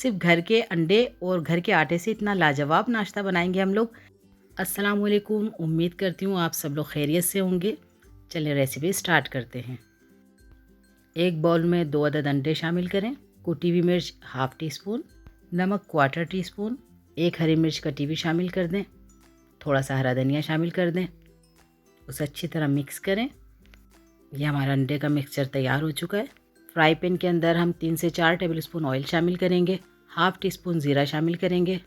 सिर्फ घर के अंडे और घर के आटे से इतना लाजवाब नाश्ता बनाएंगे हम लोग। अस्सलाम वालेकुम, उम्मीद करती हूँ आप सब लोग खैरियत से होंगे। चलिए रेसिपी स्टार्ट करते हैं। एक बाउल में 2 अदद अंडे शामिल करें, कुटी हुई मिर्च हाफ़ टी स्पून, नमक 1/4 टी स्पून, 1 हरी मिर्च कटी हुई शामिल कर दें, थोड़ा सा हरा धनिया शामिल कर दें, उसे अच्छी तरह मिक्स करें। यह हमारा अंडे का मिक्सचर तैयार हो चुका है। फ्राई पैन के अंदर हम 3 से 4 टेबलस्पून ऑयल शामिल करेंगे, हाफ़ टी स्पून ज़ीरा शामिल करेंगे,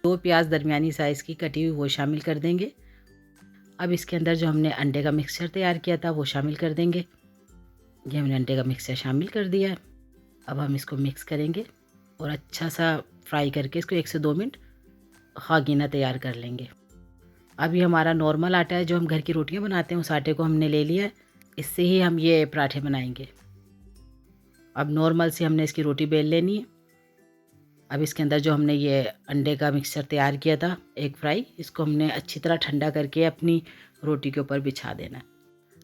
2 प्याज दरमियानी साइज़ की कटी हुई वो शामिल कर देंगे। अब इसके अंदर जो हमने अंडे का मिक्सचर तैयार किया था वो शामिल कर देंगे। ये हमने अंडे का मिक्सचर शामिल कर दिया है। अब हम इसको मिक्स करेंगे और अच्छा सा फ्राई करके इसको 1 से 2 मिनट खागीना तैयार कर लेंगे। अब ये हमारा नॉर्मल आटा है जो हम घर की रोटियां बनाते हैं, उस आटे को हमने ले लिया है। इससे ही हम ये पराठे बनाएंगे। अब नॉर्मल से हमने इसकी रोटी बेल लेनी है। अब इसके अंदर जो हमने ये अंडे का मिक्सचर तैयार किया था एग फ्राई, इसको हमने अच्छी तरह ठंडा करके अपनी रोटी के ऊपर बिछा देना है।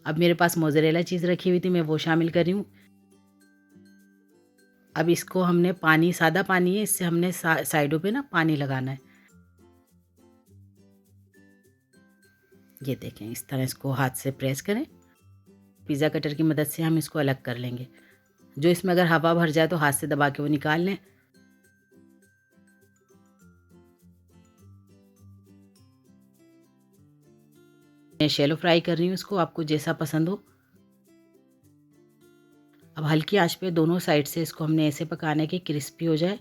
अब मेरे पास मोज़रेला चीज़ रखी हुई थी, मैं वो शामिल कर रही हूँ। अब इसको हमने पानी, सादा पानी है, इससे हमने साइडों पे ना पानी लगाना है। ये देखें, इस तरह इसको हाथ से प्रेस करें। पिज़्ज़ा कटर की मदद से हम इसको अलग कर लेंगे। जो इसमें अगर हवा भर जाए तो हाथ से दबा के वो निकाल लें। मैं शैलो फ्राई कर रही हूँ इसको, आपको जैसा पसंद हो। अब हल्की आंच पे दोनों साइड से इसको हमने ऐसे पकाना है कि क्रिस्पी हो जाए।